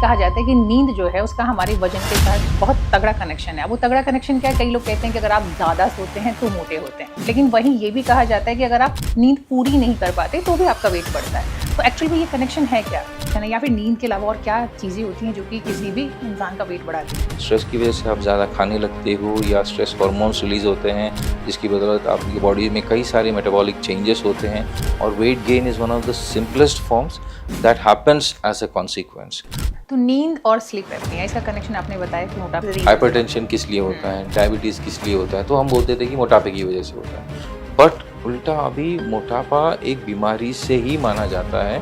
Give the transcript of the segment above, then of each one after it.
कहा जाता है कि नींद जो है उसका हमारे वजन के साथ बहुत तगड़ा कनेक्शन है। वो तगड़ा कनेक्शन क्या है, कई लोग कहते हैं कि अगर आप ज़्यादा सोते हैं तो मोटे होते हैं, लेकिन वहीं ये भी कहा जाता है कि अगर आप नींद पूरी नहीं कर पाते तो भी आपका वेट बढ़ता है। तो एक्चुअली ये कनेक्शन है क्या, है ना, या फिर नींद के अलावा और क्या चीज़ें होती हैं जो कि किसी भी इंसान का वेट बढ़ाती हैं? स्ट्रेस की वजह से आप ज़्यादा खाने लगते हो या स्ट्रेस हार्मोन्स रिलीज होते हैं, जिसकी बदौलत आपकी बॉडी में कई सारे मेटाबॉलिक चेंजेस होते हैं और weight gain is one of the simplest forms that happens as a consequence. तो नींद और स्लीप एपनिया, इसका कनेक्शन आपने बताया कि मोटापे से हाइपरटेंशन किस लिए होता है, डायबिटीज़ किस लिए होता है, तो हम बोलते थे कि मोटापे की वजह से होता है, बट उल्टा अभी मोटापा एक बीमारी से ही माना जाता है।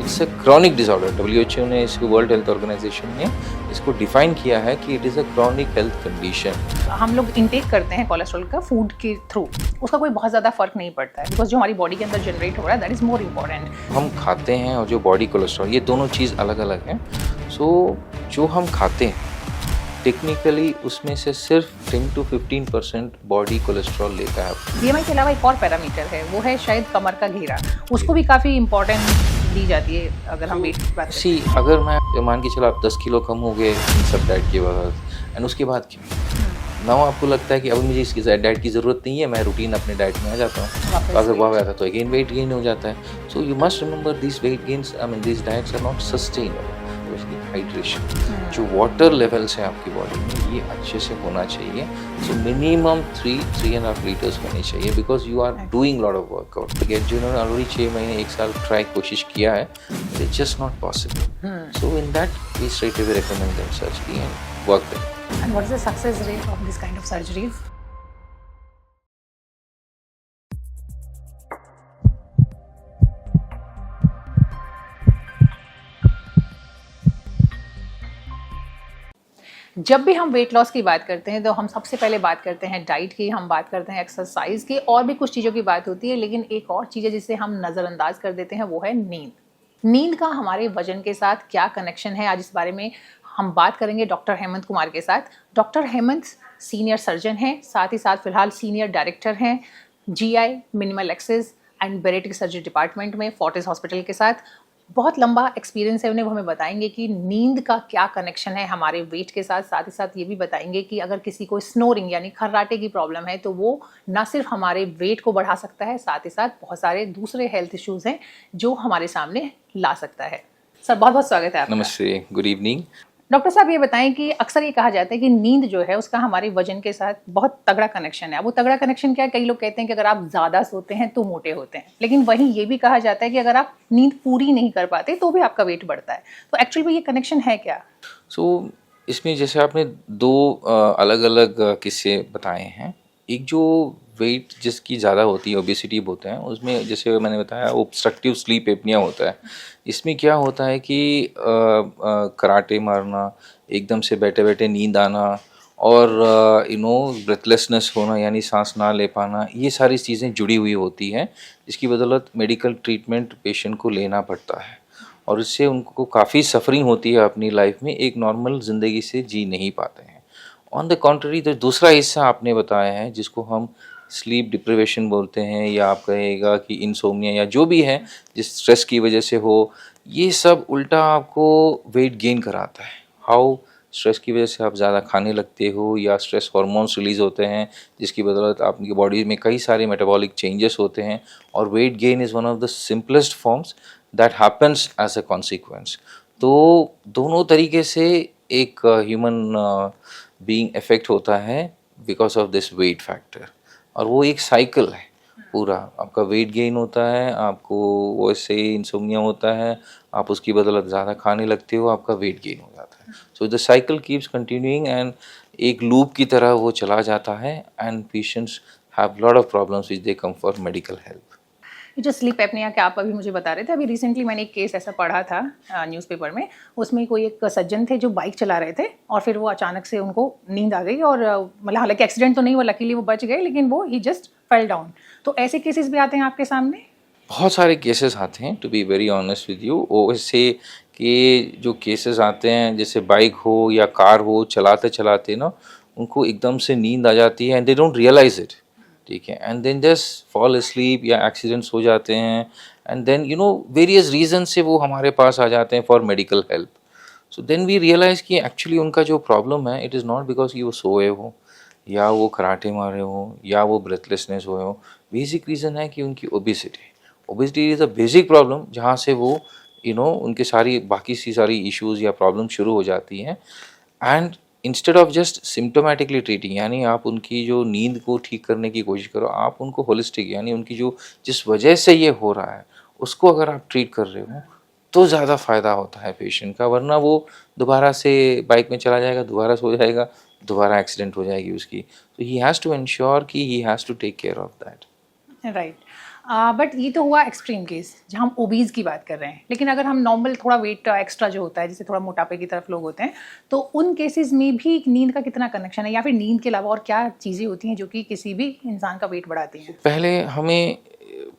It's a chronic disorder. WHO ने, इसको वर्ल्ड हेल्थ ऑर्गेनाइजेशन ने इसको डिफाइन किया है कि it is a chronic health condition. हम लोग इंटेक करते हैं कोलेस्ट्रॉल का फूड के थ्रू, उसका कोई बहुत ज़्यादा फर्क नहीं पड़ता है, बिकॉज जो हमारी बॉडी के अंदर जनरेट हो रहा है दैट इज़ मोर इम्पॉर्टेंट। हम खाते हैं और जो बॉडी कोलेस्ट्रॉल, ये दोनों चीज़ अलग अलग हैं। सो जो हम खाते हैं टेक्निकली उसमें से सिर्फ 10 to 15% बॉडी कोलेस्ट्रॉल लेता है। BMI के अलावा एक और पैरामीटर है, वो है शायद कमर का घेरा, उसको भी काफ़ी इम्पोर्टेंट दी जाती है अगर हम वेट की बात करें। सी अगर मैं मान के चलो आप 10 किलो कम हो गए सब डाइट के बाद, एंड उसके बाद क्यों ना आपको लगता है कि अब मुझे इसकी डाइट की ज़रूरत नहीं है, मैं रूटीन अपने डाइट में आ जाता हूँ, तो अगर वहाँ आता तो अगेन वेट गेन हो जाता है। So you must remember this weight gains, I mean this diets are not sustainable. Hydration, जो वाटर लेवल्स हैं आपकी बॉडी में, ये अच्छे से होना चाहिए। सो मिनिमम 3-3.5 लीटर्स होने चाहिए, because you are doing lot of workout. जिन्होंने ऑलरेडी 6 महीने 1 साल ट्राई कोशिश किया है, it's just not possible. So in that we straight away recommend them surgery and work them. And what is the success rate of this kind of surgeries? जब भी हम weight loss की बात करते हैं तो हम सबसे पहले बात करते हैं डाइट की, हम बात करते हैं एक्सरसाइज की, और भी कुछ चीज़ों की बात होती है, लेकिन एक और चीज़ है जिसे हम नज़रअंदाज कर देते हैं, वो है नींद। नींद का हमारे वजन के साथ क्या कनेक्शन है, आज इस बारे में हम बात करेंगे डॉक्टर हेमंत कुमार के साथ। डॉक्टर हेमंत सीनियर सर्जन हैं, साथ ही साथ फिलहाल सीनियर डायरेक्टर हैं GI minimal access and bariatric surgery department में फोर्टिस हॉस्पिटल के साथ। बहुत लंबा एक्सपीरियंस है उन्हें, वो हमें बताएंगे कि नींद का क्या कनेक्शन है हमारे वेट के साथ। साथ ही साथ ये भी बताएंगे कि अगर किसी को स्नोरिंग यानी खर्राटे की प्रॉब्लम है तो वो ना सिर्फ हमारे वेट को बढ़ा सकता है, साथ ही साथ बहुत सारे दूसरे हेल्थ इश्यूज हैं जो हमारे सामने ला सकता है। सर बहुत बहुत स्वागत है आपका। नमस्ते, गुड इवनिंग। डॉक्टर साहब ये बताएं कि अक्सर ये कहा जाता है कि नींद जो है उसका हमारे वजन के साथ बहुत तगड़ा कनेक्शन है। वो तगड़ा कनेक्शन क्या है, कई लोग कहते हैं कि अगर आप ज़्यादा सोते हैं तो मोटे होते हैं, लेकिन वहीं ये भी कहा जाता है कि अगर आप नींद पूरी नहीं कर पाते तो भी आपका वेट बढ़ता है। तो एक्चुअली ये कनेक्शन है क्या? सो इसमें जैसे आपने 2 अलग अलग किस्से बताए हैं। एक जो वेट जिसकी ज़्यादा होती है, ओबेसिटी बोलते हैं, उसमें जैसे मैंने बताया ऑब्स्ट्रक्टिव स्लीप एपनिया होता है। इसमें क्या होता है कि कराटे मारना, एकदम से बैठे बैठे नींद आना और ब्रेथलेसनेस होना यानी सांस ना ले पाना, ये सारी चीज़ें जुड़ी हुई होती हैं, जिसकी बदौलत मेडिकल ट्रीटमेंट पेशेंट को लेना पड़ता है और इससे उनको काफ़ी सफरिंग होती है अपनी लाइफ में, एक नॉर्मल ज़िंदगी से जी नहीं पाते हैं। ऑन द कॉन्ट्ररी, जो दूसरा हिस्सा आपने बताया है जिसको हम स्लीप डिप्रिवेशन बोलते हैं, या आप कहेगा कि इंसोम्निया या जो भी है जिस स्ट्रेस की वजह से हो, ये सब उल्टा आपको वेट गेन कराता है। हाउ? स्ट्रेस की वजह से आप ज़्यादा खाने लगते हो या स्ट्रेस हार्मोन्स रिलीज होते हैं, जिसकी बदौलत आपकी बॉडी में कई सारे मेटाबॉलिक चेंजेस होते हैं और weight gain is one of the simplest forms that happens as a consequence. तो दोनों तरीके से एक ह्यूमन बीइंग इफेक्ट होता है because of this weight factor, और वो एक साइकिल है पूरा। आपका वेट गेन होता है, आपको वैसे इंसोम्निया होता है, आप उसकी बदौलत ज़्यादा खाने लगते हो, आपका वेट गेन हो जाता है। So the cycle keeps continuing and एक लूप की तरह वो चला जाता है, and patients have lot of problems which they come for medical help. ये जो स्लीप एपनिया के आप अभी मुझे बता रहे थे, अभी रिसेंटली मैंने एक केस ऐसा पढ़ा था न्यूज़पेपर में। उसमें कोई एक सज्जन थे जो बाइक चला रहे थे और फिर वो अचानक से उनको नींद आ गई और मतलब हालांकि एक्सीडेंट तो नहीं हुआ, लकीली वो बच गए, लेकिन वो ही जस्ट फेल डाउन। तो ऐसे केसेस भी आते हैं आपके सामने? बहुत सारे केसेस आते हैं, to be very honest with you. वैसे कि जो केसेस आते हैं, जैसे बाइक हो या कार हो, चलाते चलाते ना उनको एकदम से नींद आ जाती है and they don't realise it, ठीक है, and then just fall asleep या एक्सीडेंट्स हो जाते हैं, एंड देन वेरियस रीजन से वो हमारे पास आ जाते हैं for medical help. So then we realise कि एक्चुअली उनका जो प्रॉब्लम है इट इज़ नॉट बिकॉज कि वो सोए हो या वो कराटे मारे हो या वो ब्रेथलेसनेस हुए हो। बेसिक रीज़न है कि उनकी obesity is a basic problem, जहाँ से वो उनके सारी बाकी सी सारी इश्यूज़ या प्रॉब्लम शुरू हो जाती हैं। And instead of just symptomatically treating, यानी आप उनकी जो नींद को ठीक करने की कोशिश करो, आप उनको होलिस्टिक यानी उनकी जो जिस वजह से ये हो रहा है उसको अगर आप ट्रीट कर रहे हो तो ज़्यादा फ़ायदा होता है पेशेंट का। वरना वो दोबारा से बाइक में चला जाएगा, दोबारा सो जाएगा, दोबारा एक्सीडेंट हो जाएगी उसकी। तो ही हैज़ टू इंश्योर कि he has to take care of that. Right. But ये तो हुआ एक्सट्रीम केस जहाँ हम ओबीज की बात कर रहे हैं, लेकिन अगर हम नॉर्मल थोड़ा वेट एक्स्ट्रा जो होता है, जैसे थोड़ा मोटापे की तरफ लोग होते हैं, तो उन केसेस में भी नींद का कितना कनेक्शन है, या फिर नींद के अलावा और क्या चीज़ें होती हैं जो कि किसी भी इंसान का वेट बढ़ाती हैं? पहले हमें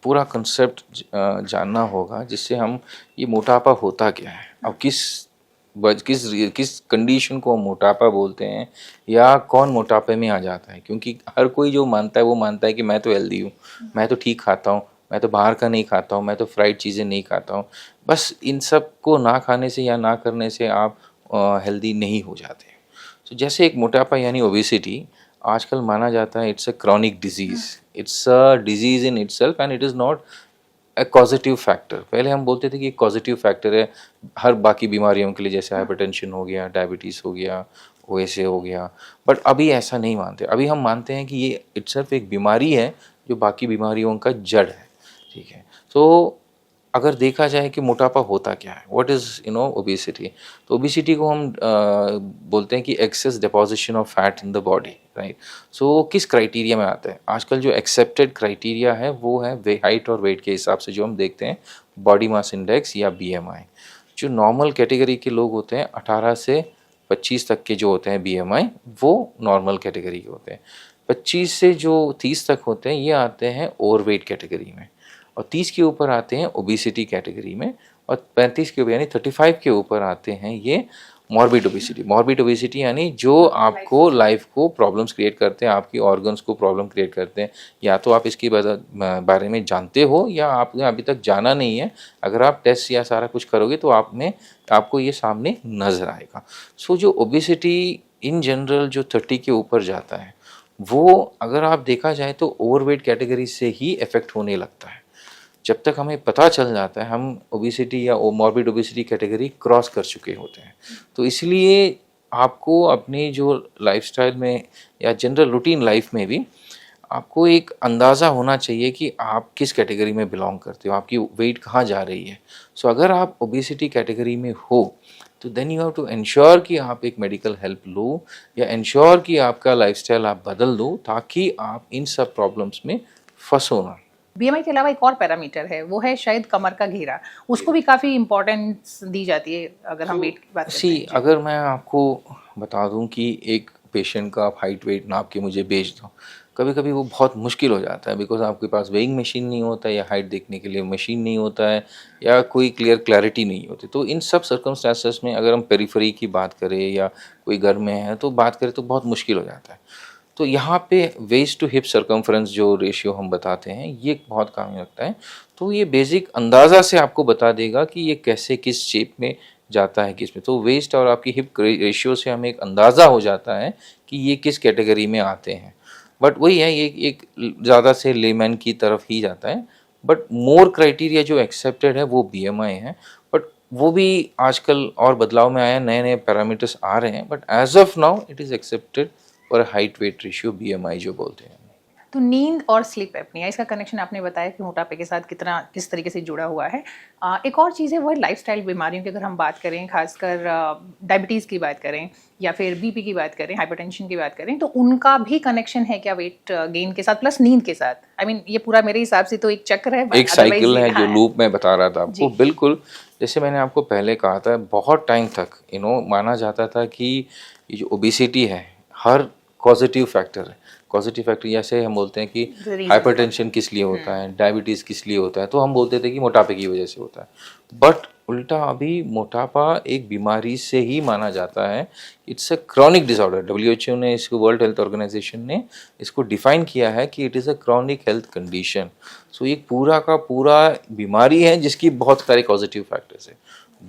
पूरा कंसेप्ट जानना होगा, जिससे हम ये मोटापा होता क्या है, अब किस कंडीशन को हम मोटापा बोलते हैं, या कौन मोटापे में आ जाता है। क्योंकि हर कोई जो मानता है वो मानता है कि मैं तो हेल्दी हूँ, मैं तो ठीक खाता हूँ, मैं तो बाहर का नहीं खाता हूँ, मैं तो फ्राइड चीज़ें नहीं खाता हूँ। बस इन सब को ना खाने से या ना करने से आप हेल्दी नहीं हो जाते। तो जैसे एक मोटापा यानी ओबेसिटी आजकल माना जाता है it's a chronic disease, it's a disease in itself and it is not a causative factor. पहले हम बोलते थे कि एक कॉजेटिव फैक्टर है हर बाकी बीमारियों के लिए, जैसे हाइपरटेंशन हो गया, डायबिटीज़ हो गया, ओएसए हो गया। बट अभी ऐसा नहीं मानते, अभी हम मानते हैं कि ये इटसेल्फ एक बीमारी है जो बाकी बीमारियों का जड़ है। ठीक है, तो अगर देखा जाए कि मोटापा होता क्या है, व्हाट इज़ ओबेसिटी, तो ओबेसिटी को हम बोलते हैं कि excess deposition of fat in the body, right. So किस क्राइटेरिया में आता है, आजकल जो एक्सेप्टेड क्राइटेरिया है वो है हाइट और वेट के हिसाब से जो हम देखते हैं बॉडी मास इंडेक्स या बीएमआई। जो नॉर्मल कैटेगरी के लोग होते हैं 18 से 25 तक के जो होते हैं बीएमआई, वो नॉर्मल कैटेगरी के होते हैं। 25 से जो 30 तक होते हैं ये आते हैं ओवरवेट कैटेगरी में, और 30 के ऊपर आते हैं ओबेसिटी कैटेगरी में, और 35 के ऊपर यानी 35 के ऊपर आते हैं ये मॉर्बिड ओबेसिटी। मॉर्बिड ओबेसिटी यानी जो आपको लाइफ को प्रॉब्लम्स क्रिएट करते हैं, आपकी ऑर्गन्स को प्रॉब्लम क्रिएट करते हैं। या तो आप इसके बारे में जानते हो या आपने अभी तक जाना नहीं है। अगर आप टेस्ट या सारा कुछ करोगे तो आपको ये सामने नज़र आएगा। सो जो ओबेसिटी इन जनरल जो 30 के ऊपर जाता है, वो अगर आप देखा जाए तो ओवरवेट कैटेगरी से ही इफेक्ट होने लगता है। जब तक हमें पता चल जाता है हम ओबेसिटी या मॉर्बिड ओबेसिटी कैटेगरी क्रॉस कर चुके होते हैं। तो इसलिए आपको अपनी जो लाइफस्टाइल में या जनरल रूटीन लाइफ में भी आपको एक अंदाज़ा होना चाहिए कि आप किस कैटेगरी में बिलोंग करते हो, आपकी वेट कहाँ जा रही है। सो अगर आप ओबेसिटी कैटेगरी में हो तो then you have to ensure कि आप एक मेडिकल हेल्प लो, या इंश्योर कि आपका लाइफस्टाइल आप बदल दो, ताकि आप इन सब प्रॉब्लम्स में फंसो ना। बीएमआई के अलावा एक और पैरामीटर है, वो है शायद कमर का घेरा। उसको भी काफ़ी इम्पोर्टेंस दी जाती है अगर हम वेट की बात करते हैं। अगर मैं आपको बता दूं कि एक पेशेंट का आप हाइट वेट नाप के मुझे भेज दो, कभी कभी वो बहुत मुश्किल हो जाता है, बिकॉज आपके पास वेइंग मशीन नहीं होता, या हाइट देखने के लिए मशीन नहीं होता है, या कोई क्लैरिटी नहीं होती। तो इन सब सर्कमस्टांसेस में अगर हम पेरिफेरी की बात करें या कोई घर में है तो बात करें तो बहुत मुश्किल हो जाता है। तो यहाँ पे वेस्ट टू हिप सर्कमफ्रेंस जो रेशियो हम बताते हैं ये बहुत काम लगता है। तो ये बेसिक अंदाज़ा से आपको बता देगा कि ये कैसे किस शेप में जाता है किस में। तो वेस्ट और आपकी हिप रेशियो से हमें एक अंदाज़ा हो जाता है कि ये किस कैटेगरी में आते हैं। बट वही है, ये एक ज़्यादा से लेमैन की तरफ ही जाता है। बट मोर क्राइटेरिया जो एक्सेप्टेड है वो बीएमआई है। बट वो भी आजकल और बदलाव में आया, नए नए पैरामीटर्स आ रहे हैं, but as of now it is accepted और हाइट वेट रेशियो बीएमआई जो बोलते हैं। तो नींद और स्लीप एपनिया, इसका कनेक्शन आपने बताया कि मोटापे के साथ किस तरीके से जुड़ा हुआ है। एक और चीज़ है वो है लाइफस्टाइल बीमारियों की। अगर हम बात करें, खासकर डायबिटीज़ की बात करें या फिर बीपी की बात करें, हाइपरटेंशन की बात करें, तो उनका भी कनेक्शन है क्या वेट गेन के साथ प्लस नींद के साथ? आई मीन ये पूरा मेरे हिसाब से तो एक चक्र है, एक साइकिल है जो लूप में बता रहा था आपको। बिल्कुल, जैसे मैंने आपको पहले कहा था, बहुत टाइम तक माना जाता था कि ये जो ओबेसिटी है हर पॉजिटिव फैक्टर है। पॉजिटिव फैक्टर जैसे हम बोलते हैं कि हाइपरटेंशन किस लिए होता है, डायबिटीज़ किस लिए होता है, तो हम बोलते थे कि मोटापे की वजह से होता है। बट उल्टा अभी मोटापा एक बीमारी से ही माना जाता है। It's a chronic disorder. WHO ने इसको, वर्ल्ड हेल्थ ऑर्गेनाइजेशन ने इसको डिफाइन किया है कि it is a chronic health condition. So एक पूरा का पूरा बीमारी है जिसकी बहुत सारे पॉजिटिव फैक्टर्स है।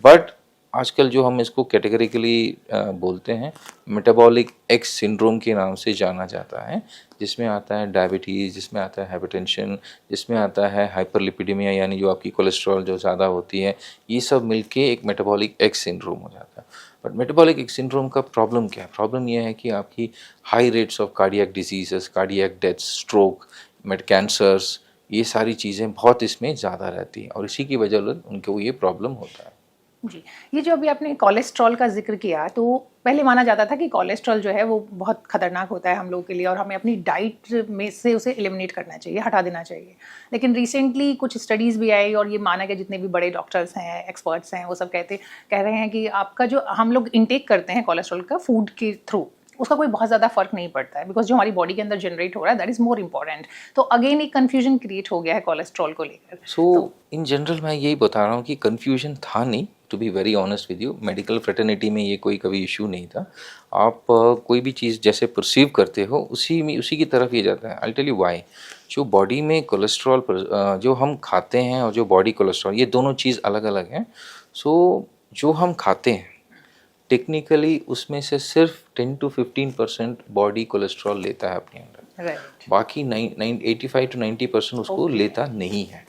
बट आजकल जो हम इसको कैटेगरिकली बोलते हैं, मेटाबॉलिक एक्स सिंड्रोम के नाम से जाना जाता है, जिसमें आता है डायबिटीज़, जिसमें आता है हाइपरटेंशन, जिसमें आता है हाइपरलिपिडेमिया यानी जो आपकी कोलेस्ट्रॉल जो ज़्यादा होती है, ये सब मिलके एक मेटाबॉलिक एक्स सिंड्रोम हो जाता है। बट मेटाबॉलिक एक्स सिंड्रोम का प्रॉब्लम क्या है? प्रॉब्लम ये है कि आपकी high rates of cardiac diseases, cardiac deaths, stroke, cancers, ये सारी चीज़ें बहुत इसमें ज़्यादा रहती हैं और इसी की वजह से उनको ये प्रॉब्लम होता है। जी, ये जो अभी आपने कोलेस्ट्रॉल का ज़िक्र किया, तो पहले माना जाता था कि कोलेस्ट्रॉल जो है वो बहुत खतरनाक होता है हम लोगों के लिए और हमें अपनी डाइट में से उसे एलिमिनेट करना चाहिए, हटा देना चाहिए। लेकिन रिसेंटली कुछ स्टडीज़ भी आई और ये माना गया, जितने भी बड़े डॉक्टर्स हैं, एक्सपर्ट्स हैं, वो सब कह रहे हैं कि आपका जो हम लोग इंटेक करते हैं कोलेस्ट्रॉल का फूड के थ्रू, उसका कोई बहुत ज़्यादा फ़र्क नहीं पड़ता है, बिकॉज जो हमारी बॉडी के अंदर जनरेट हो रहा है दैट इज़ मोर इम्पॉर्टेंट। तो अगेन एक कन्फ्यूजन क्रिएट हो गया है कोलेस्ट्रॉल को लेकर। सो इन जनरल मैं यही बता रहा हूँ कि कन्फ्यूजन था नहीं, to be very honest with you, medical fraternity में ये कोई कभी इशू नहीं था। आप कोई भी चीज़ जैसे परसीव करते हो उसी की तरफ ये जाता है। I tell you why. जो बॉडी में कोलेस्ट्रॉल जो हम खाते हैं और जो बॉडी कोलेस्ट्रॉल, ये दोनों चीज़ अलग अलग हैं। सो जो हम खाते हैं टेक्निकली उसमें से सिर्फ 10 to 15% बॉडी कोलेस्ट्रॉल लेता है अपने अंदर, राइट। बाकी 85 to 90% उसको लेता नहीं है।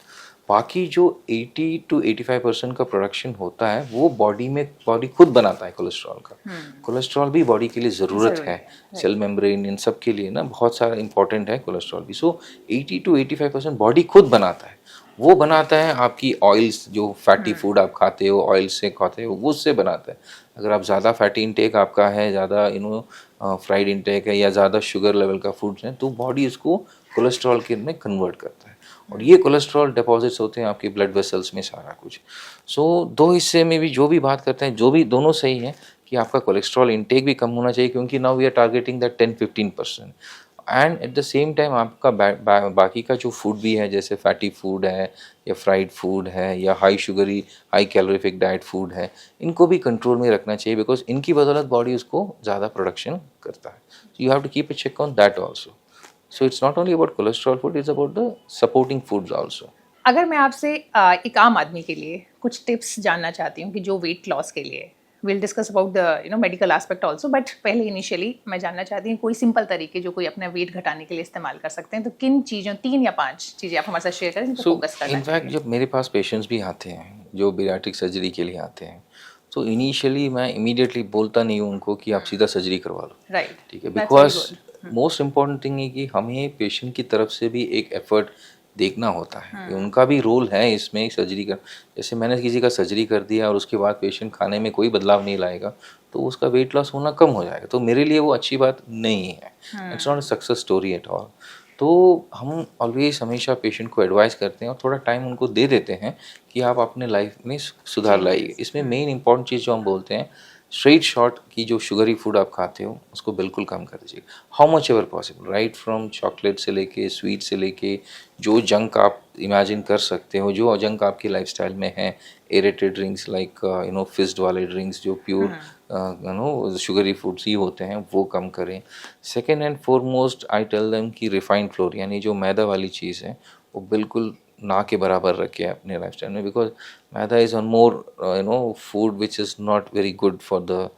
बाकी जो 80 to 85% का प्रोडक्शन होता है वो बॉडी खुद बनाता है कोलेस्ट्रॉल का। कोलेस्ट्रॉल भी बॉडी के लिए ज़रूरत है, सेल मेम्ब्रेन इन सब के लिए ना बहुत सारा इंपॉर्टेंट है कोलेस्ट्रॉल भी। सो 80 to 85% बॉडी खुद बनाता है। वो बनाता है आपकी ऑयल्स, जो फैटी फूड आप खाते हो, ऑयल से खाते हो, वो उससे बनाता है। अगर आप ज़्यादा फैटी इंटेक आपका है, ज़्यादा फ्राइड इंटेक है या ज़्यादा शुगर लेवल का फूड्स हैं, तो बॉडी इसको कोलेस्ट्रॉल के में कन्वर्ट करता है और ये कोलेस्ट्रॉल डिपॉजिट्स होते हैं आपके ब्लड वेसल्स में सारा कुछ। सो दो हिस्से में भी जो भी बात करते हैं, जो भी दोनों सही है कि आपका कोलेस्ट्रॉल इंटेक भी कम होना चाहिए, क्योंकि now we are targeting that 10-15%। And at the same time आपका बाकी का जो फूड भी है, जैसे फैटी फूड है या फ्राइड फूड है या high sugary high calorific diet food है, इनको भी कंट्रोल में रखना चाहिए, बिकॉज इनकी बदौलत बॉडी उसको ज़्यादा प्रोडक्शन करता है। So you have to keep a check on that also. So it's not only about cholesterol food, it's about the supporting foods also. अगर मैं आपसे एक आम आदमी के लिए कुछ टिप्स जानना चाहती हूँ कि जो वेट लॉस के लिए, will discuss about the medical aspect also, but पहले इनिशियली मैं जानना चाहती हूँ कोई सिंपल तरीके जो कोई अपना वेट घटाने के लिए इस्तेमाल कर सकते हैं, तो किन चीज़ों, 3 या 5 चीज़ें आप हमारे साथ शेयर करें जिन पर फोकस करना है। इनफैक्ट जब मेरे पास पेशेंट्स भी आते हैं जो बेरियाट्रिक सर्जरी के लिए आते हैं, तो इनिशियली मैं इमीडिएटली बोलता नहीं हूँ उनको कि आप सीधा सर्जरी करवा लो, राइट, ठीक है, बिकॉज मोस्ट इम्पॉर्टेंट थिंग है कि हमें पेशेंट की तरफ से भी एक एफर्ट देखना होता है कि उनका भी रोल है इसमें सर्जरी का। जैसे मैंने किसी का सर्जरी कर दिया और उसके बाद पेशेंट खाने में कोई बदलाव नहीं लाएगा तो उसका वेट लॉस होना कम हो जाएगा, तो मेरे लिए वो अच्छी बात नहीं है। It's not a success story at all. तो हम ऑलवेज हमेशा पेशेंट को एडवाइस करते हैं और थोड़ा टाइम उनको दे देते हैं कि आप अपने लाइफ में सुधार लाइए। इसमें मेन इंपॉर्टेंट चीज़ जो हम बोलते हैं, स्ट्रेट शॉट की जो शुगरी फूड आप खाते हो उसको बिल्कुल कम कर दीजिए, how much ever possible, right from chocolate से लेके स्वीट से लेके जो जंक आप इमेजिन कर सकते हो, जो जंक आपकी लाइफस्टाइल में है, एरेटेड ड्रिंक्स लाइक फिज्ड वाले ड्रिंक्स जो प्योर शुगरी फूड्स ही होते हैं, वो कम करें। Second and foremost I tell them कि रिफाइंड फ्लोर यानी जो मैदा वाली चीज़ है वो बिल्कुल ना के बराबर रखे अपने लाइफस्टाइल में, because maida is on more food which is not very good for the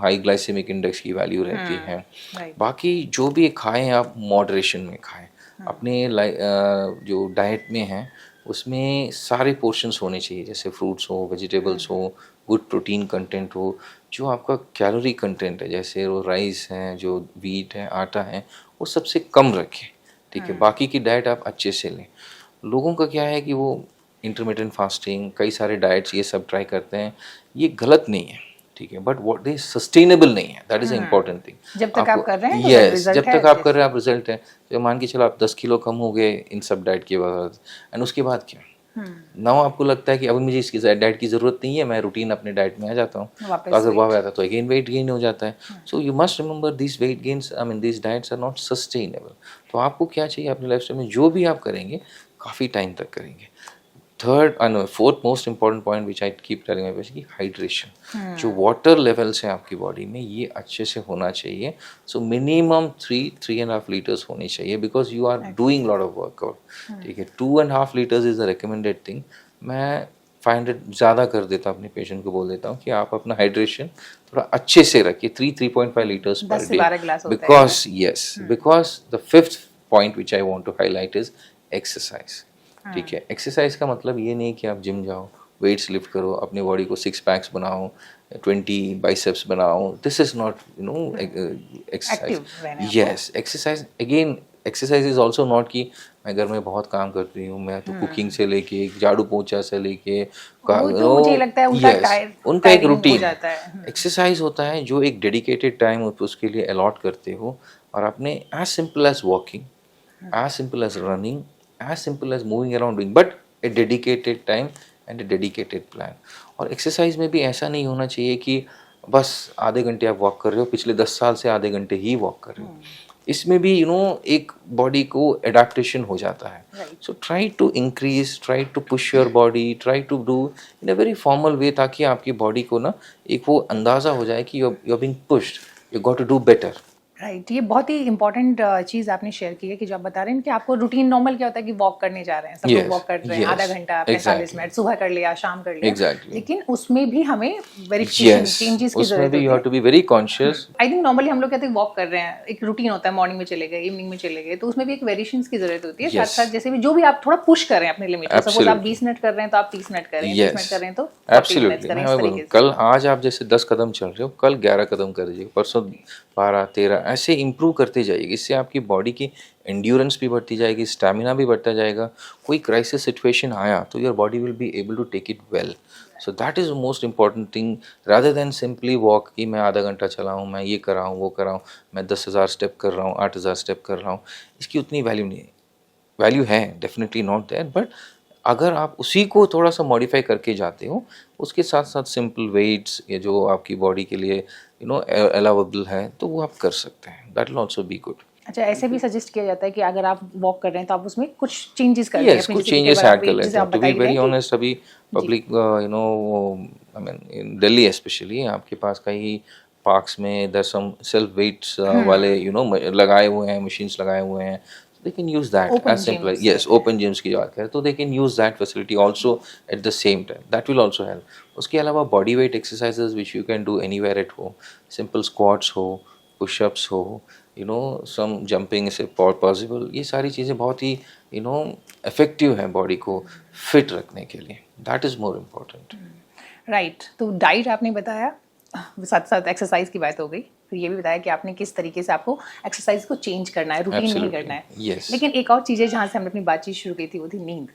high glycemic index की वैल्यू रहती है। बाकी जो भी खाएं आप मॉडरेशन में खाएं, अपने जो डाइट में है उसमें सारे पोर्शंस होने चाहिए, जैसे फ्रूट्स हो, वेजिटेबल्स हो, गुड प्रोटीन कंटेंट हो, जो आपका कैलोरी कंटेंट है जैसे वो राइस है, जो वीट है, आटा है, वो सबसे कम रखें, ठीक है। बाकी की डाइट आप अच्छे से लें। लोगों का क्या है कि वो इंटरमिटेंट फास्टिंग, कई सारे डाइट्स ये सब ट्राई करते हैं, ये गलत नहीं है, ठीक है, बट व्हाट इज सस्टेनेबल नहीं है, दैट इज इम्पोर्टेंट थिंग। जब तक आप कर रहे हैं यस, जब तक आप कर रहे हैं आप रिजल्ट है। तो मान के चलो आप 10 किलो कम हो गए इन सब डाइट के बाद, एंड उसके बाद क्या नाउ आपको लगता है कि अब मुझे इसकी डाइट की ज़रूरत नहीं है, मैं रूटीन अपने डाइट में आ जाता हूँ, तो अगर वह आता तो अगेन वेट गेन हो जाता है। So you must remember this weight gains, I mean this diets are not sustainable. तो आपको क्या चाहिए अपने लाइफस्टाइल में, जो भी आप करेंगे काफ़ी टाइम तक करेंगे। Third and fourth most important point which I keep telling my patient की हाइड्रेशन। जो वाटर लेवल्स हैं आपकी बॉडी में ये अच्छे से होना चाहिए। सो मिनिमम 3-3.5 लीटर्स होनी चाहिए, because you are doing lot of workout, ठीक है। 2.5 litres is the recommended thing. मैं 500 ज़्यादा कर देता हूँ, अपने पेशेंट को बोल देता हूँ कि आप अपना हाइड्रेशन थोड़ा अच्छे से रखिए, 3.5 लीटर्स पर 10 से डे, 12 ग्लास होता है because yes, because the fifth point which I want to highlight is exercise. ठीक है, एक्सरसाइज का मतलब ये नहीं कि आप जिम जाओ, वेट्स लिफ्ट करो, अपने बॉडी को 6 पैक्स बनाओ, 20 बाइसेप्स बनाओ, this is not exercise. Active रहने आपको। Yes, exercise again, exercise is also not कि मैं घर में बहुत काम करती हूँ, मैं तो कुकिंग से लेके झाड़ू पोछा से लेके वो तो मुझे लगता है उल्टा यस, उनका एक टायरिंग हो रूटीन जाता है। है। एक्सरसाइज होता है जो एक डेडिकेटेड टाइम उसके लिए अलॉट करते हो, और आपने as simple as walking, as simple as running, as simple as moving around doing, but a dedicated time and a dedicated plan। और एक्सरसाइज में भी ऐसा नहीं होना चाहिए कि बस आधे घंटे आप वॉक कर रहे हो, पिछले 10 साल से आधे घंटे ही वॉक कर रहे हो। इसमें भी एक बॉडी को एडाप्टेशन हो जाता है। So try to increase, try to push your body, try to do in a very formal way, ताकि आपकी बॉडी को ना एक वो अंदाज़ा हो जाए कि you are being pushed, you got to do better. Right, ये बहुत ही इंपॉर्टेंट चीज़ आपने शेयर की है कि जो आप बता रहे हैं कि आपको रूटीन नॉर्मल क्या होता है कि वॉक करने जा रहे हैं, सब लोग Yes, वॉक कर रहे हैं, yes, आधा घंटा 45 exactly, मिनट, सुबह कर लिया, शाम कर लिया। exactly, लेकिन उसमें भी हमें वेरिफिकेशन yes, चेंजेस की उसमें जरूरत भी होती यू है। Have to be very conscious. I think normally हम लोग कहते हैं वॉक कर रहे हैं, एक रूटीन होता है, मॉर्निंग में चले गए, इवनिंग में चले गए, तो उसमें भी एक वेरिएशंस की जरूरत होती है। Yes. साथ साथ जैसे भी जो भी आप थोड़ा पुश कर रहे हैं अपने लिमिट को, सपोज आप Absolutely. 20 मिनट कर रहे हैं तो आप 30 मिनट करें, 30 मिनट यस, कर रहे हैं तो 40 मिनट्स एब्सोल्युटली। करें, मैं इस बोलूँ, तरीके से। कल आज आप जैसे 10 कदम चल रहे हो, कल 11 कदम कर दीजिए, परसों 12, 13, ऐसे इंप्रूव करते जाइए। इससे आपकी बॉडी की एंड्योरेंस भी बढ़ती जाएगी, स्टैमिना भी बढ़ता जाएगा। कोई क्राइसिस सिचुएशन आया तो your body will be able to take it well. So that is the most important thing, rather than simply walk कि मैं आधा घंटा चला हूँ, मैं ये कर रहा हूँ, वो कर रहा हूँ, मैं 10,000 स्टेप कर रहा हूँ, 8,000 स्टेप कर रहा हूँ। इसकी उतनी वैल्यू नहीं है। वैल्यू है, डेफिनेटली नॉट देयर, बट अगर आप उसी को थोड़ा सा मॉडिफाई करके जाते हो, उसके साथ साथ सिंपल वेट्स या जो आपकी बॉडी के लिए अलाउेबल है, तो वो आप कर सकते हैं। That will also be good. अच्छा, ऐसे भी सजेस्ट किया जाता है कि अगर आप वॉक कर रहे हैं तो आप उसमें कुछ चेंजेस कर दें यस, अपनी, कुछ जैसे कि कई चेंजेस बार आप ऐड कर weight, जैसे लेते हैं। आप टू बता बी ही रहे वेरी हैं कि ऑनेस्ट, अभी public I mean in Delhi specially आपके पास कई पार्क्स में देयर सम सेल्फ वेट्स वाले लगाए हुए हैं, मशीन्स लगाए हुए हैं। They can use that open as simple as, gyms yes, रहते हैं। open gyms की बात करें तो they can use that facility also at the same time, that will also help। उसके अलावा body weight exercises which you can do anywhere at home, simple squats हो, push-ups हो, some jumping is possible। ये सारी चीज़ें बहुत ही effective हैं body को फिट रखने के लिए। that is more important। Right, तो डाइट आपने बताया, साथ साथ एक्सरसाइज की बात हो गई, फिर ये भी बताया कि आपने किस तरीके से आपको एक्सरसाइज को चेंज करना है, रूटीन नहीं Absolutely, करना है। yes। लेकिन एक और चीज़ है जहाँ से हमने अपनी बातचीत शुरू की थी, वो थी नींद।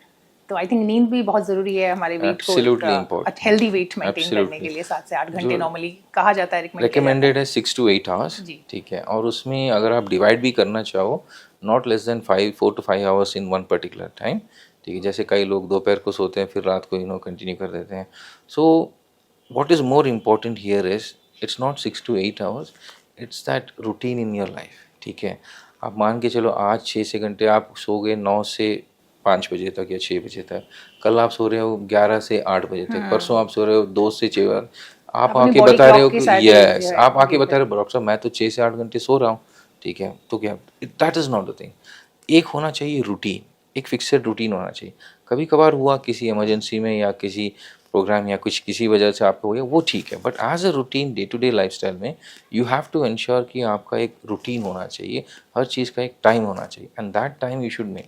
तो आई थिंक नींद भी बहुत ज़रूरी है हमारे वेट को Absolutely important। Healthy weight maintain करने Absolutely। के लिए। 7 से 8 घंटे जो नॉर्मली कहा जाता है, रिकमेंडेड है 6 to 8 आवर्स। जी। ठीक है, और उसमें अगर आप डिवाइड भी करना चाहो, not less than 4 to 5 hours in one particular time. ठीक है, जैसे कई लोग दोपहर को सोते हैं फिर रात को कंटिन्यू कर देते हैं। So what is more important here is it's not 6 to 8 hours, it's that routine in your life. ठीक है, आप मान के चलो आज 6 से घंटे आप सो गए, 9 से 5 बजे तक या 6 बजे तक। कल आप सो रहे हो 11 से 8 बजे तक, परसों आप सो रहे हो 2 से 6 बजे। आप अपनी आके body बता रहे हो clock के कि साथ यस, जो है, आप आके ये बता रहे हो डॉक्टर साहब मैं तो 6 से 8 घंटे सो रहा हूँ। ठीक है, तो क्या, that is not the thing. एक होना चाहिए रूटीन, एक फिक्सड रूटीन होना चाहिए। कभी कभार हुआ किसी इमरजेंसी में या किसी प्रोग्राम या कुछ किसी वजह से आपको हो गया, वो ठीक है, but as a routine day to day lifestyle में यू हैव टू इंश्योर कि आपका एक रूटीन होना चाहिए, हर चीज़ का एक टाइम होना चाहिए, and that time you should make,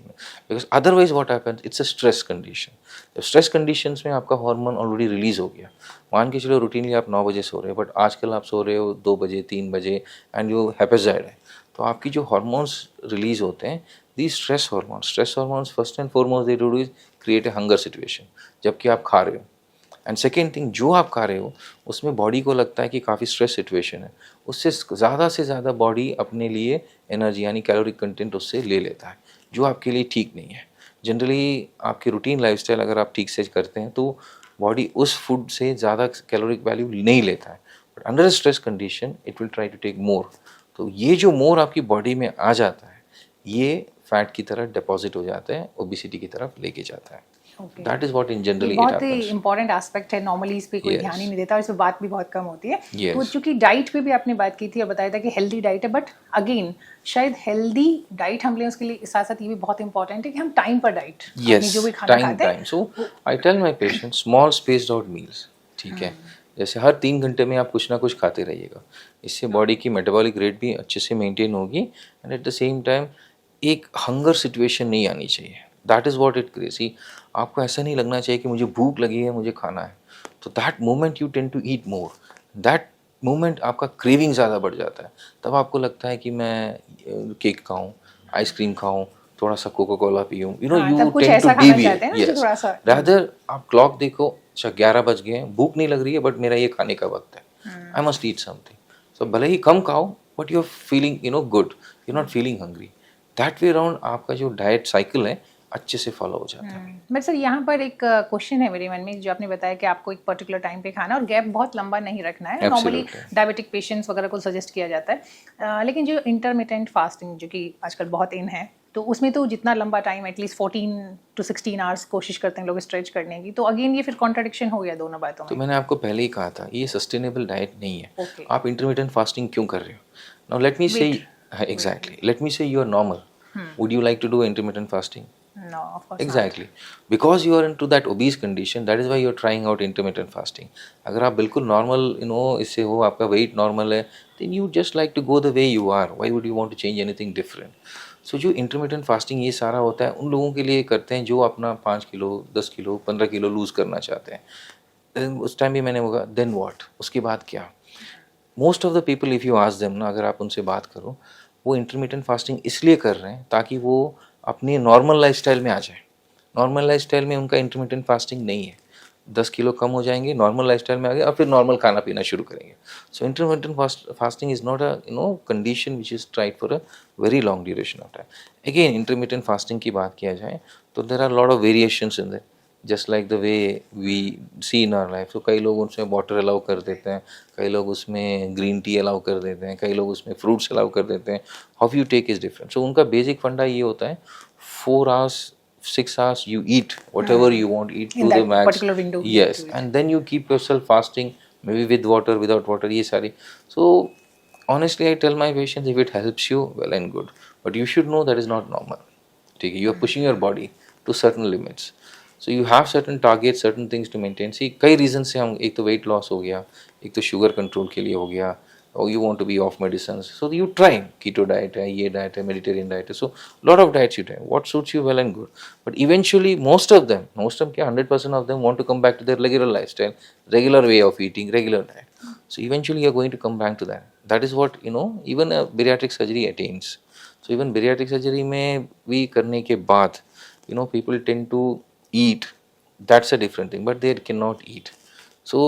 because otherwise what happens, it's a stress condition. जब स्ट्रेस कंडीशंस में आपका हार्मोन ऑलरेडी रिलीज हो गया, मान के चलो रूटीनली आप 9 बजे सो रहे हो, बट आजकल आप सो रहे हो 2 बजे 3 बजे एंड यू हैपेजाइड है, तो आपकी जो हार्मोन्स रिलीज होते हैं, these stress hormones first and foremost they do is create a hunger situation जबकि आप खा रहे हो। एंड सेकेंड थिंग, जो आप खा रहे हो उसमें बॉडी को लगता है कि काफ़ी स्ट्रेस सिचुएशन है, उससे ज़्यादा से ज़्यादा बॉडी अपने लिए एनर्जी यानी कैलोरी कंटेंट उससे ले लेता है, जो आपके लिए ठीक नहीं है। जनरली आपकी रूटीन लाइफस्टाइल अगर आप ठीक से करते हैं तो बॉडी उस फूड से ज़्यादा कैलोरिक वैल्यू नहीं लेता है, but under stress condition it will try to take more. तो ये जो मोर आपकी बॉडी में आ जाता है, ये फैट की तरह डिपॉजिट हो जाता है, ओबिसिटी की तरफ लेके जाता है। Okay. That is what in ये जनरली इट बहुत ही हैपेंस. इम्पोर्टेंट एस्पेक्ट है, नॉर्मली इस पे कोई Yes. ध्यान ही नहीं देता और इस पे बात भी बहुत कम होती है. Yes. तो चूंकि डाइट पे भी आपने बात की थी और बताया था कि हेल्दी डाइट है, बट अगेन शायद हेल्दी डाइट हम लें उसके लिए साथ साथ ये भी बहुत इंपॉर्टेंट है कि हम टाइम पर डाइट अपनी जो भी खाना टाइम खाते हैं. Time. So I tell my patient small spaced out meals. ठीक है, जैसे हर 3 घंटे में आप कुछ ना कुछ खाते रहिएगा. इससे बॉडी की मेटाबॉलिक रेट भी अच्छे से मेंटेन होगी and at the same time एक हंगर सिचुएशन नहीं आनी चाहिए. That is what it creates. आपको ऐसा नहीं लगना चाहिए कि मुझे भूख लगी है, मुझे खाना है. तो that moment you tend to eat more. That moment आपका क्रेविंग ज़्यादा बढ़ जाता है. तब आपको लगता है कि मैं केक खाऊं, आइसक्रीम खाऊं, थोड़ा सा कोका कोला पीऊं. यू नो हाँ, यू तब कुछ टेंड टू ऐसा खाना डिविएट. चाहते हैं ना जो यस, थोड़ा सा. रादर आप क्लॉक देखो, अच्छा 11 बज गए हैं, भूख नहीं लग रही है बट मेरा ये खाने का वक्त है, आई मस्ट ईट समथिंग. सो भले ही कम खाओ but you are feeling good, you not feeling hungry. That way around आपका जो डाइट साइकिल है अच्छे से फॉलो हो जाता है. बट सर यहाँ पर एक क्वेश्चन है मेरे मन में, जो आपने बताया कि आपको एक पर्टिकुलर टाइम पे खाना और गैप बहुत लंबा नहीं रखना है. Normally Absolutely. डायबिटिक पेशेंट्स वगैरह को सजेस्ट किया जाता है. लेकिन जो इंटरमिटेंट फास्टिंग जो कि आजकल बहुत इन है, तो उसमें तो जितना लंबा टाइम एटलीस्ट 14 to 16 आवर्स कोशिश करते हैं लोग स्ट्रेच करने की. तो अगेन ये फिर कॉन्ट्रडिक्शन हो गया दोनों बातों तो में. मैंने आपको पहले ही कहा था ये सस्टेनेबल डाइट नहीं है. Okay. आप इंटरमीडिएट फास्टिंग क्यों कर रहे हो? नाउ लेट मी से, exactly, let me say you are normal. Would you like to do intermediate fasting? No, of course Exactly. Because you are into that obese condition, that is why you are trying out intermittent fasting. अगर आप बिल्कुल normal इससे हो, आपका wait normal है, then you just like to go the way you are. Why would you want to change anything different? So जो intermittent fasting ये सारा होता है उन लोगों के लिए करते हैं जो अपना 5 किलो 10 किलो 15 किलो लूज़ करना चाहते हैं. Then उस टाइम भी मैंने बोला then what? उसके बाद क्या? Most of the people if you ask them ना, अगर आप उनसे बात करो, वो इंटरमीडिएट फास्टिंग इसलिए कर रहे हैं ताकि वो अपनी नॉर्मल लाइफस्टाइल में आ जाए. नॉर्मल लाइफस्टाइल में उनका इंटरमीडिएट फास्टिंग नहीं है. 10 किलो कम हो जाएंगे, नॉर्मल लाइफस्टाइल में आ गए और फिर नॉर्मल खाना पीना शुरू करेंगे. So intermediate fasting is not a condition which is tried for a very long duration of time. Again intermediate fasting की बात किया जाए तो there are lot of variations in that, just like the way we see in our life. तो कई लोग उसमें water allow कर देते हैं, कई लोग उसमें ग्रीन टी अलाउ कर देते हैं, कई लोग उसमें फ्रूट्स अलाउ कर देते हैं. How you take is different. So उनका बेसिक फंडा ये होता है 4 hours 6 hours you eat whatever you want, eat In to the that max. particular window. Yes, and then you keep yourself fasting, maybe with water, without water, ये सारी. So honestly I tell my patients, if it helps you, well and good, but you should know that is not normal. ठीक है, you are pushing your body to certain limits. So you have certain targets, certain things to maintain. See कई reasons से हम, एक तो weight loss हो गया, एक तो sugar control के लिए हो गया, or you want to be off medicines, so you try keto diet है, ये diet है, Mediterranean diet है. So lot of diets you try, what suits you well and good. But eventually most of them क्या 100% of them want to come back to their regular lifestyle, regular way of eating, regular diet. So eventually you are going to come back to that. That is what even a bariatric surgery attains. So even bariatric surgery में भी करने के बाद people tend to eat. That's a different thing, but they cannot eat. So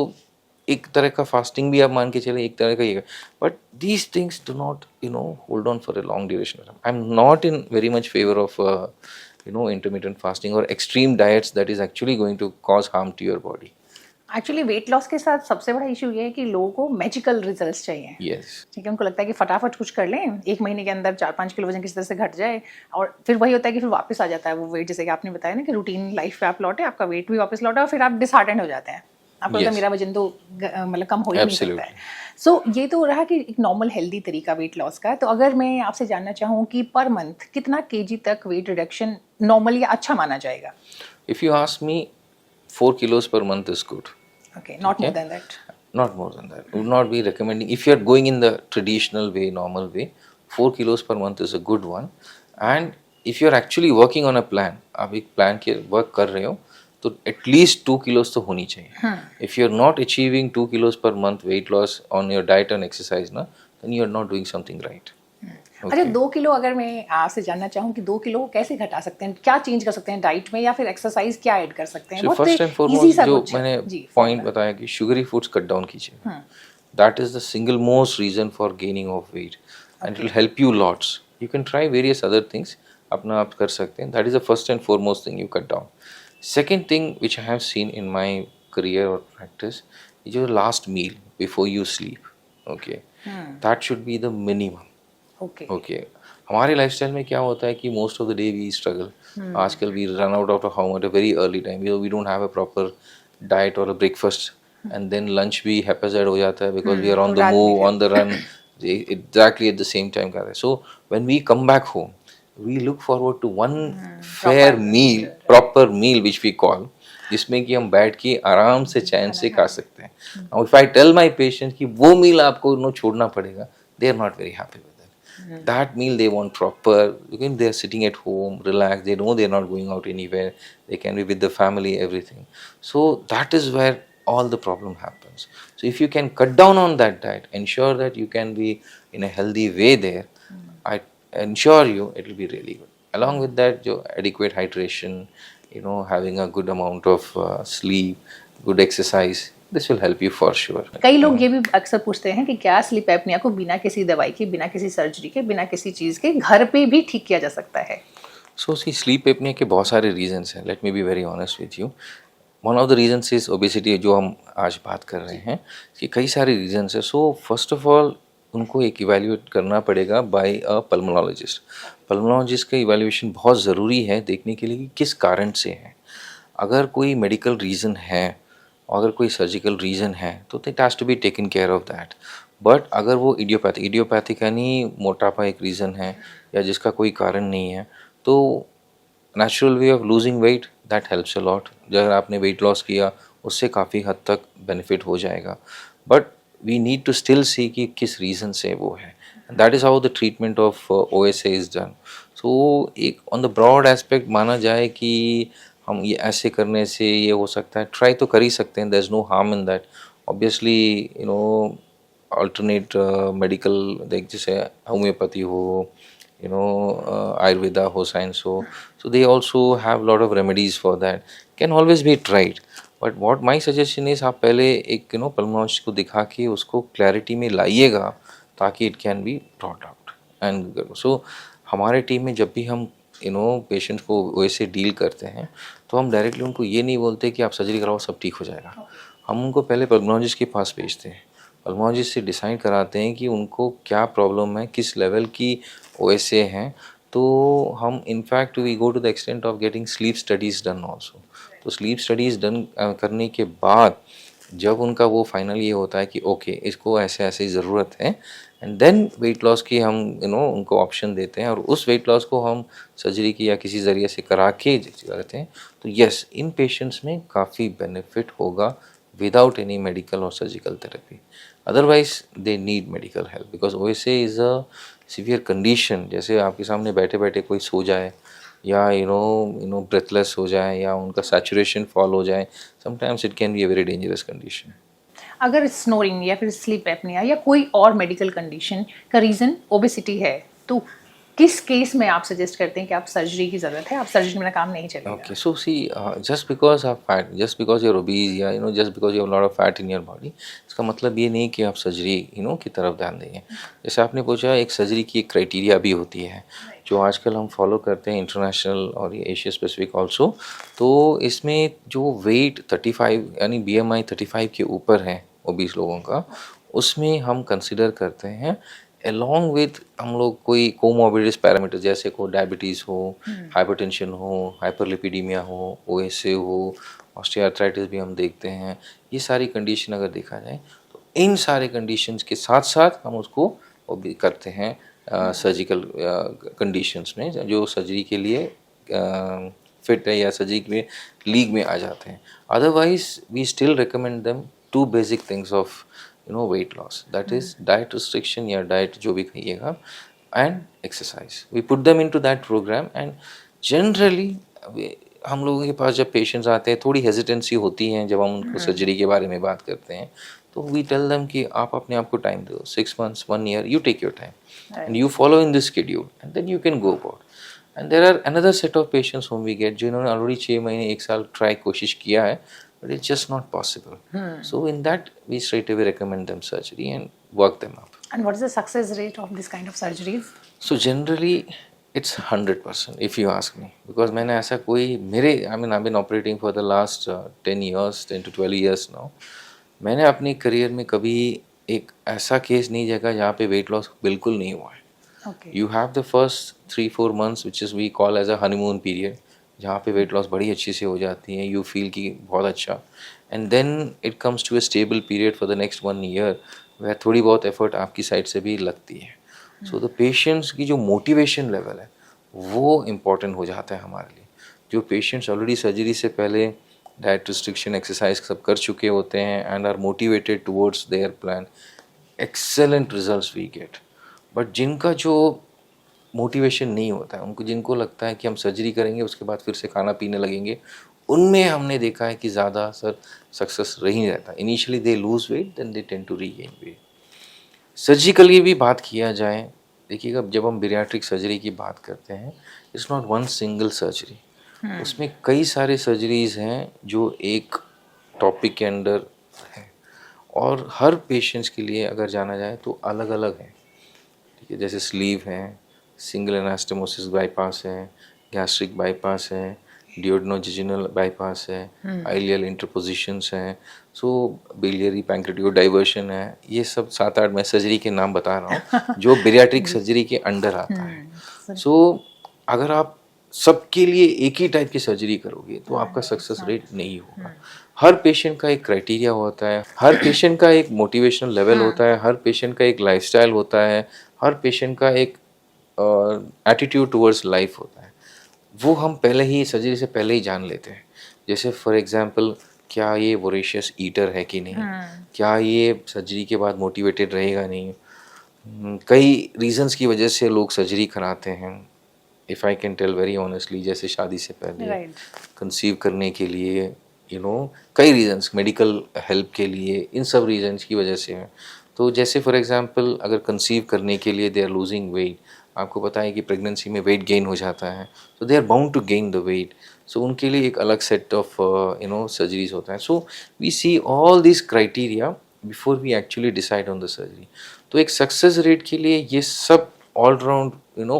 एक तरह का fasting भी आप मान के चले, एक तरह का ये, but these things do not hold on for a long duration. I am not in very much favour of intermediate fasting और extreme diets that is actually going to cause harm to your body. Actually weight loss के साथ सबसे बड़ा issue ये है कि लोगों को मैजिकल रिजल्ट्स चाहिए. यस, ठीक है, उनको लगता है कि फटाफट कुछ कर लें, 1 महीने के अंदर 4-5 किलो वजन किसी तरह से घट जाए, और फिर वही होता है कि फिर वापस आ जाता है वो वेट. जैसे कि आपने बताया ना कि रूटीन लाइफ पे आप लौटे, आपका वेट भी वापस लौटा और फिर आप डिसहार्टेंड हो जाते हैं. आपको लगता है मेरा वजन तो मतलब कम हो ही नहीं सकता है. सो ये तो रहा कि एक नॉर्मल हेल्दी तरीका वेट लॉस का. तो अगर मैं आपसे जानना चाहूँ कि पर मंथ कितना केजी तक वेट रिडक्शन नॉर्मल या अच्छा माना जाएगा? If you ask me 4 kilos per month is good. Okay, not more than that. Not more than that. Would not be recommending. If you are going in the traditional way, normal way, 4 kilos per month is a good one. And if you are actually working on a plan, आप एक plan के work कर रहे हो, तो at least 2 kilos तो होनी चाहिए. If you are not achieving 2 kilos per month weight loss on your diet and exercise ना, then you are not doing something right. अच्छा, 2 किलो अगर मैं आपसे जानना चाहूँ कि 2 किलो कैसे घटा सकते हैं, क्या चेंज कर सकते हैं डाइट में, या फिर एक्सरसाइज क्या ऐड कर सकते हैं? फर्स्ट एंड फॉरमोस्ट जो मैंने पॉइंट बताया कि शुगरी फूड्स कट डाउन कीजिए. That is the single most reason for gaining of weight and it will help you lots. You can try various other things, अपना आप कर सकते हैं. That is the first and foremost thing you cut down. Second thing which I have seen in my career और practice, जो last meal before you sleep, okay, that should be the minimum. Okay. Okay, हमारे lifestyle में क्या होता है कि most of the day we struggle. आजकल we run out of how much very early time, we don't have a proper diet और a breakfast, and then lunch भी haphazard हो जाता है because we are on the रात में move, फिर on the run, exactly at the same time कर रहे हैं। So when we come back home we look forward to one fair meal, proper meal which we call, जिसमें कि हम बैठ के आराम से चैन से खा सकते हैं। Now if I tell my patient कि वो मील आपको नो छोड़ना पड़ेगा, they are not very happy with it. That meal they want proper, because they are sitting at home, relaxed, they know they are not going out anywhere, they can be with the family, everything. So that is where all the problem happens. So if you can cut down on that diet, ensure that you can be in a healthy way there, I ensure you it will be really good. Along with that, jo adequate hydration, having a good amount of sleep, good exercise, this will help you for sure. कई लोग ये भी अक्सर पूछते हैं कि क्या sleep apnoea को बिना किसी दवाई के, बिना किसी सर्जरी के, बिना किसी चीज के घर पे भी ठीक किया जा सकता है? सो सी स्लीप एपनिया के बहुत सारे रीजंस हैं, let me B very honest with you. One of the reasons is obesity, जो हम आज बात कर रहे हैं कि कई सारे रीजंस हैं। सो फर्स्ट ऑफ ऑल उनको एक इवेल्यूएट करना पड़ेगा बाय अ पल्मोनोलॉजिस्ट। पल्मोनोलॉजिस्ट का इवेल्यूएशन बहुत ज़रूरी है देखने के लिए कि किस कारण से है। अगर कोई मेडिकल रीज़न है, अगर कोई सर्जिकल रीज़न है, तो it has to be taken care of that. But अगर वो इडियोपैथिक यानी मोटापा एक रीज़न है या जिसका कोई कारण नहीं है, तो natural way of losing weight that helps a lot. अगर आपने वेट लॉस किया उससे काफ़ी हद तक बेनिफिट हो जाएगा, but we need to still see कि किस रीज़न से वो है। That is how the treatment of OSA is done. So एक ऑन द ब्रॉड एस्पेक्ट माना जाए कि हम ये ऐसे करने से ये हो सकता है, ट्राई तो कर ही सकते हैं, there is no harm in that. Obviously alternate medical, like जैसे होम्योपैथी हो, Ayurveda हो, साइंस हो, so they also have lot of remedies for that, can always be tried. But what my suggestion is, आप पहले एक pulmonologist को दिखा के उसको क्लैरिटी में लाइएगा ताकि it can be brought out. And so हमारे टीम में जब भी हम पेशेंट को वैसे डील करते हैं तो हम डायरेक्टली उनको ये नहीं बोलते कि आप सर्जरी कराओ सब ठीक हो जाएगा। हम उनको पहले पल्मोनोलॉजिस्ट के पास भेजते हैं, पल्मोनोलॉजिस्ट से डिसाइड कराते हैं कि उनको क्या प्रॉब्लम है, किस लेवल की OSA हैं। तो हम in fact we go to the extent of getting sleep studies done also. तो स्लीप स्टडीज़ डन करने के बाद जब उनका वो फाइनल ये होता है कि ओके इसको ऐसे ऐसे ज़रूरत है, एंड देन वेट लॉस की हम उनको ऑप्शन देते हैं, और उस वेट लॉस को हम सर्जरी की या किसी ज़रिए से करा के करते हैं। तो यस, इन पेशेंट्स में काफ़ी बेनिफिट होगा without any medical or surgical therapy. Otherwise they need medical help because OSA is a severe condition। जैसे आपके सामने बैठे बैठे कोई सो जाए या ब्रेथलेस हो जाए या उनका सैचुरेशन फॉल हो जाए, sometimes it can be a very dangerous condition. अगर स्नोरिंग या फिर स्लीप एपनिया या कोई और मेडिकल कंडीशन का रीज़न ओबेसिटी है, तो किस केस में आप सजेस्ट करते हैं कि आप सर्जरी की ज़रूरत है, आप सर्जरी में काम नहीं चलेगा? Okay, so see, just because of fat, just because you're obese या just because you have a lot of fat in your body, इसका मतलब ये नहीं कि आप सर्जरी की तरफ ध्यान देंगे। जैसे आपने पूछा, एक सर्जरी की एक क्राइटेरिया भी होती है जो आजकल हम फॉलो करते हैं, इंटरनेशनल और ये एशिया स्पेसिफिक ऑल्सो। तो इसमें जो वेट 35 यानी BMI 35 के ऊपर है ओबीस लोगों का, उसमें हम कंसिडर करते हैं along with हम लोग कोई कोमोर्बिडिटीज पैरामीटर, जैसे को डायबिटीज़ हो, हाइपरटेंशन हो, हाइपरलिपिडीमिया हो, OSA हो, ऑस्टियोआर्थराइटिस भी हम देखते हैं। ये सारी कंडीशन अगर देखा जाए तो इन सारे कंडीशंस के साथ साथ हम उसको वो भी करते हैं सर्जिकल कंडीशंस में, जो सर्जरी के लिए फिट है या सर्जरी के लिए लीग में आ जाते हैं। Otherwise we still recommend them to basic things of weight loss, that is diet restriction या diet जो भी कहिएगा, and exercise, we put them into that program। and generally हम लोगों के पास जब पेशेंट्स आते हैं थोड़ी हेजिटेंसी होती है जब हम उनको सर्जरी के बारे में बात करते हैं, तो वी टेल देम कि आप अपने आप को टाइम दो, 6 months 1 year, you take your time and you follow in this schedule and then you can go about। and there are another set of patients whom we get जिन्होंने already 6 महीने 1 साल try कोशिश किया है, but it's just not possible। So in that we straight away recommend them surgery and work them up। And what is the success rate of this kind of surgeries? So generally it's 100% if you ask me, because मैंने ऐसा कोई I've been operating for the last 10 years, 10 to 12 years now। मैंने अपनी career में कभी एक ऐसा case नहीं देखा जहाँ पे वेट लॉस बिल्कुल नहीं हुआ है। Okay. You have the first 3-4 months which is we call as a honeymoon period, जहाँ पे वेट लॉस बड़ी अच्छी से हो जाती है, यू फील कि बहुत अच्छा, and then it comes to a stable period for the next 1 year वह थोड़ी बहुत एफर्ट आपकी साइड से भी लगती है। सो द पेशेंट्स की जो मोटिवेशन लेवल है वो इम्पॉर्टेंट हो जाता है हमारे लिए। जो पेशेंट्स ऑलरेडी सर्जरी से पहले डाइट रिस्ट्रिक्शन एक्सरसाइज सब कर चुके होते हैं and are motivated towards their plan, excellent results we get. But जिनका जो मोटिवेशन नहीं होता है, उनको जिनको लगता है कि हम सर्जरी करेंगे उसके बाद फिर से खाना पीने लगेंगे, उनमें हमने देखा है कि ज़्यादा सक्सेस नहीं रहता। Initially they lose weight, then they tend to regain weight. Surgically भी बात किया जाए, देखिएगा जब हम बेरियाट्रिक सर्जरी की बात करते हैं, it's not one single surgery, उसमें कई सारे सर्जरीज हैं जो एक टॉपिक के अंडर है, और हर पेशेंट्स के लिए अगर जाना जाए तो अलग अलग है। ठीक है, जैसे स्लीव है, सिंगल एनास्टेमोसिस बाईपास है, गैस्ट्रिक बाईपास है, डियोडनोजिजिनल बाईपास है, आइलियल इंटरपोजिशंस हैं, सो बिलियरी पैंक्रेटियो डाइवर्शन है। ये सब 7-8 मैं सर्जरी के नाम बता रहा हूँ जो बेरियाट्रिक सर्जरी के अंडर आता है। सो अगर आप सबके लिए एक ही टाइप की सर्जरी करोगे तो आपका सक्सेस रेट नहीं होगा। हर पेशेंट का एक क्राइटेरिया होता है, हर पेशेंट का एक मोटिवेशनल लेवल होता है, हर पेशेंट का एक लाइफस्टाइल होता है, हर पेशेंट का एक एटीट्यूड टुवर्ड्स लाइफ होता है। वो हम पहले ही सर्जरी से पहले ही जान लेते हैं। जैसे फॉर एग्जांपल, क्या ये वोरेशियस ईटर है कि नहीं, क्या ये सर्जरी के बाद मोटिवेटेड रहेगा नहीं। कई रीजंस की वजह से लोग सर्जरी कराते हैं, if I can tell very honestly, जैसे शादी से पहले, कंसीव करने के लिए, कई रीजंस, मेडिकल हेल्प के लिए, इन सब रीजंस की वजह से है। तो जैसे फॉर एग्जांपल अगर कंसीव करने के लिए दे आर लूजिंग वेट, आपको पता है कि प्रेगनेंसी में वेट गेन हो जाता है, so they are bound to gain the weight, so उनके लिए एक अलग सेट ऑफ सर्जरीज होता है। So we see all this criteria before we actually decide on the surgery. तो एक सक्सेस रेट के लिए ये सब ऑलराउंड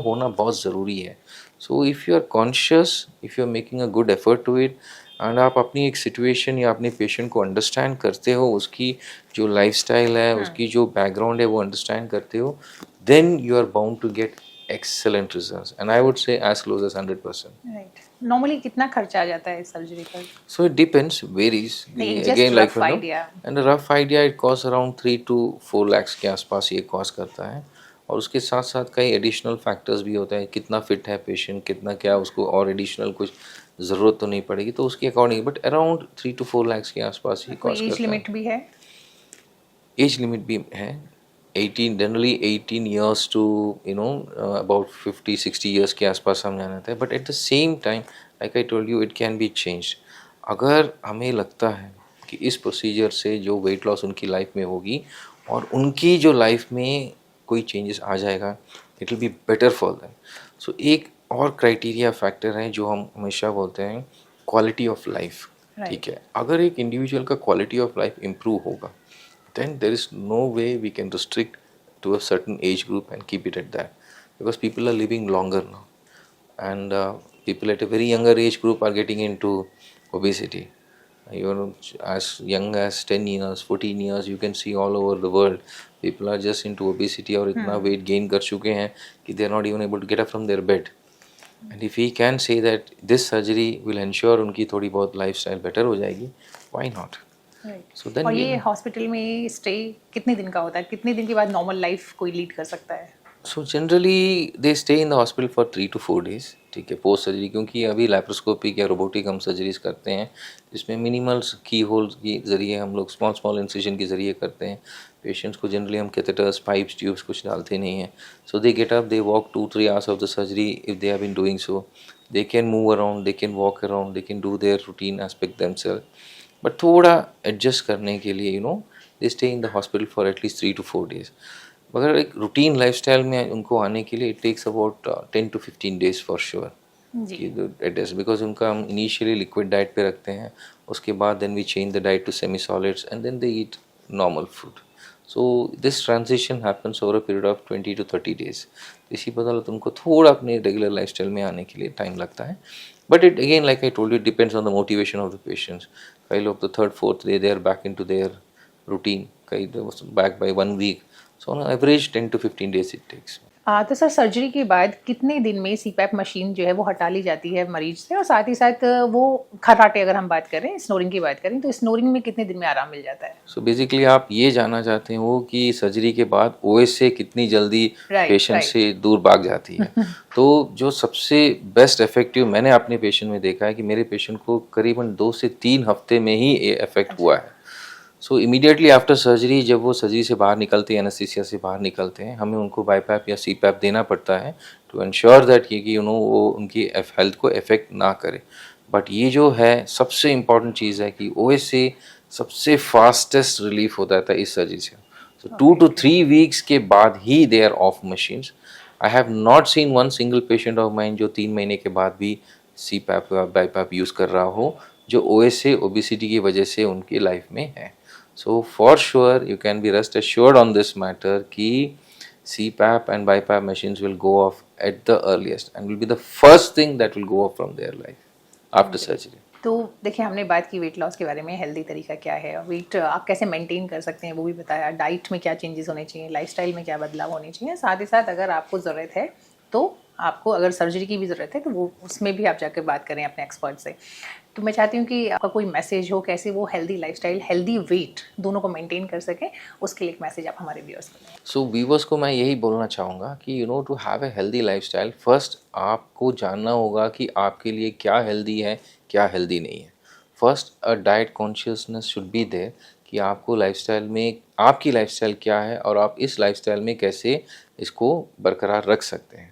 होना बहुत ज़रूरी है। So if you are conscious, if you are making a good effort to it, and आप अपनी एक सिचुएशन या अपने पेशेंट को अंडरस्टैंड करते हो, उसकी जो लाइफस्टाइल है, उसकी जो बैकग्राउंड है वो अंडरस्टैंड करते हो, then you are bound to get excellent results, and I would say as close as 100%. Right. Normally कितना खर्चा आ जाता है इस सर्जरी पर? So it depends, varies. नहीं, Again, just like rough idea. and a rough idea, it costs around 3 to 4 lakhs के आसपास ये कॉस्ट करता है। और उसके साथ साथ कई एडिशनल फैक्टर्स भी होते हैं, कितना फिट है पेशेंट, कितना क्या उसको और एडिशनल कुछ ज़रूरत तो नहीं पड़ेगी, तो उसके according, but around 3 to 4 lakhs के आसपास ही कॉस्ट करता है। एज लिमिट भी है? एज लिमिट भी है, 18, generally 18 years to about 50-60 years के आसपास हम जाना था। But at the same time, like I told you, it can be changed. अगर हमें लगता है कि इस प्रोसीजर से जो वेट लॉस उनकी लाइफ में होगी और उनकी जो लाइफ में कोई चेंजेस आ जाएगा, it will be better for them. So एक और क्राइटेरिया फैक्टर है जो हम हमेशा बोलते हैं, क्वालिटी ऑफ लाइफ। ठीक है, अगर एक इंडिविजुअल का क्वालिटी ऑफ लाइफ इम्प्रूव होगा, then there is no way we can restrict to a certain age group and keep it at that, because people are living longer now, and people at a very younger age group are getting into obesity. As young as 10 years, 14 years, you can see all over the world people are just into obesity और इतना weight gain कर चुके हैं कि they are not even able to get up from their bed. And if we can say that this surgery will ensure उनकी थोड़ी बहुत lifestyle better हो जाएगी, why not? So then और ये हॉस्पिटल में स्टे कितने दिन का होता है? कितने दिन के बाद नॉर्मल लाइफ कोई लीड कर सकता है? So generally they stay in the hospital for 3 to 4 days। ठीक है, पोस्ट सर्जरी, क्योंकि अभी लैप्रोस्कोपिक या रोबोटिक हम सर्जरीज करते हैं, जिसमें मिनिमल की होल के ज़रिए हम लोग स्मॉल इंसिजन के ज़रिए करते हैं। पेशेंट्स को जनरली हम कैथेटर्स, पाइप्स, ट्यूब्स कुछ डालते नहीं हैं। So they get up, they walk 2-3 hours of the surgery. If they have been doing so, they can move around, they can walk around, they can do their routine aspect themself. But थोड़ा adjust करने के लिए they stay in the hospital for at least 3 to 4 days। मगर एक routine lifestyle में उनको आने के लिए it takes about 10 to 15 days for sure adjust, because उनका हम इनिशियली लिक्विड डाइट पे रखते हैं, उसके बाद then we change the diet to semi solids and then they eat normal food. So this transition happens over a period of 20 to 30 days। इसी बदौलत उनको थोड़ा अपने रेगुलर लाइफस्टाइल में आने के लिए टाइम लगता है। But it again, like I told you, it depends on the motivation of the patients. कई लोग तो 3rd-4th day they are back into their routine, कई back by 1 week, so on average 10 to 15 days it takes। तो sir surgery के बाद कितने दिन में सीपैप मशीन जो है वो हटा ली जाती है मरीज से, और साथ ही साथ वो खर्राटे, अगर हम बात करें, स्नोरिंग की बात करें, तो स्नोरिंग में कितने दिन में आराम मिल जाता है? सो बेसिकली आप ये जानना चाहते हो कि सर्जरी के बाद ओएस से कितनी जल्दी राइट पेशेंट राइट। से दूर भाग जाती है। तो जो सबसे बेस्ट इफेक्टिव मैंने अपने पेशेंट में देखा है कि मेरे पेशेंट को करीबन 2 से 3 हफ्ते में ही ये इफेक्ट हुआ है। सो इमीडिएटली आफ्टर सर्जरी जब वो सर्जरी से बाहर निकलते हैं, एनेस्थीसिया से बाहर निकलते हैं, हमें उनको बाईपैप या सीपैप देना पड़ता है टू एंश्योर दैट कि वो उनकी हेल्थ को इफेक्ट ना करे। बट ये जो है सबसे इम्पॉर्टेंट चीज़ है कि ओएस से सबसे फास्टेस्ट रिलीफ होता था इस सर्जरी से। सो 2 to 3 वीक्स के बाद ही they are off machines. I have not seen one single patient of mine जो 3 महीने के बाद भी सीपैप या बाईपैप यूज़ कर रहा हो, जो ओएस से ओबेसिटी की वजह से उनकी लाइफ में है। So for sure you can be rest assured on this matter कि CPAP and BiPAP machines will go off at the earliest and will be the first thing that will go off from their life after surgery. तो देखिए, हमने बात की wait loss के बारे में, healthy तरीका क्या है, वेट आप कैसे मेंटेन कर सकते हैं वो भी बताया, डाइट में क्या चेंजेस होने चाहिए, लाइफस्टाइल में क्या बदलाव होने चाहिए, साथ ही साथ अगर आपको ज़रूरत है तो आपको अगर सर्जरी की भी ज़रूरत है तो वो उसमें भी आप जाकर बात करें अपने एक्सपर्ट से। तो मैं चाहती हूँ कि आपका कोई मैसेज हो कैसे वो हेल्दी लाइफस्टाइल, हेल्दी वेट दोनों को मेंटेन कर सकें, उसके लिए एक मैसेज आप हमारे व्यूअर्स को दें। सो व्यूअर्स को मैं यही बोलना चाहूँगा कि to have a healthy lifestyle, first आपको जानना होगा कि आपके लिए क्या हेल्दी है, क्या हेल्दी नहीं है। First a diet consciousness should be there कि आपको लाइफस्टाइल में आपकी लाइफस्टाइल क्या है और आप इस लाइफस्टाइल में कैसे इसको बरकरार रख सकते हैं।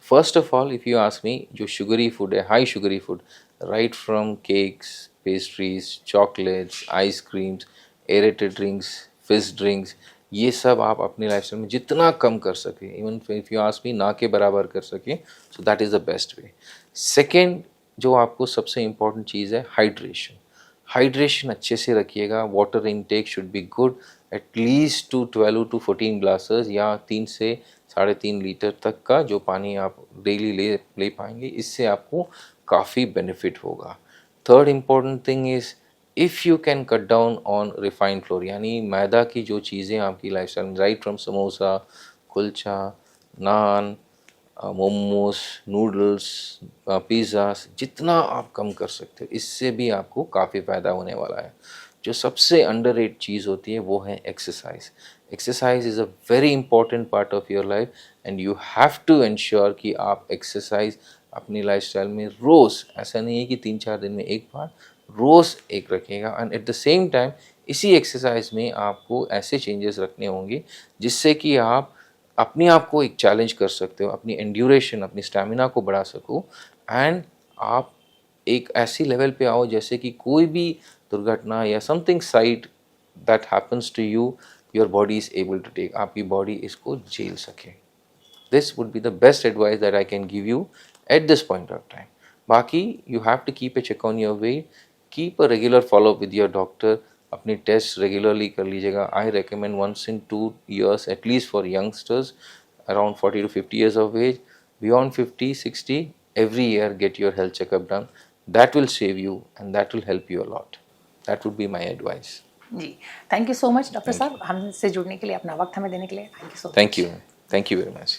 First of all if you ask me, जो शुगरी फूड है, high sugary food, right from cakes, pastries, chocolates, ice creams, aerated drinks, फिज ड्रिंक्स, ये सब आप अपनी लाइफस्टाइल में जितना कम कर सकें, even if you ask me ना के बराबर कर सकें, सो that is the best way. Second, जो आपको सबसे इम्पॉर्टेंट चीज़ है, हाइड्रेशन। हाइड्रेशन अच्छे से रखिएगा, water intake should be good, at least 12 to 14 glasses या 3 से 3.5 लीटर तक का जो पानी आप डेली ले पाएंगे, इससे आपको काफ़ी बेनिफिट होगा। Third important thing is if you can cut down on refined flour, यानी मैदा की जो चीज़ें आपकी लाइफस्टाइल में, right from samosa, kulcha, naan, momos, noodles, pizzas, जितना आप कम कर सकते हो, इससे भी आपको काफ़ी फ़ायदा होने वाला है। जो सबसे अंडररेटेड चीज़ होती है वो है exercise. Exercise is a very important part of your life and you have to ensure कि आप एक्सरसाइज अपनी लाइफस्टाइल में रोज़, ऐसा नहीं है कि 3-4 दिन में एक बार, रोज़ एक रखिएगा। And at the same time इसी एक्सरसाइज में आपको ऐसे चेंजेस रखने होंगे जिससे कि आप अपने आप को एक चैलेंज कर सकते हो, अपनी एंड्यूरेशन, अपनी स्टैमिना को बढ़ा सको एंड आप एक ऐसी लेवल पे आओ जैसे कि कोई भी दुर्घटना या something side that happens to you, your body is able to take, आपकी बॉडी इसको झेल सके। This would be the best advice that I can give you at this point of time. बाकी you have to keep a check on your weight, keep a regular follow with your doctor, अपने test regularly कर लीजिएगा। I recommend once in 2 years at least for youngsters around 40 to 50 years of age. Beyond 50, 60, every year get your health checkup done. That will save you and that will help you a lot. That would be my advice. जी, thank you so much doctor साहब, हमसे जुड़ने के लिए, अपना वक्त हमें देने के लिए। Thank you so much. Thank you. Thank you very much.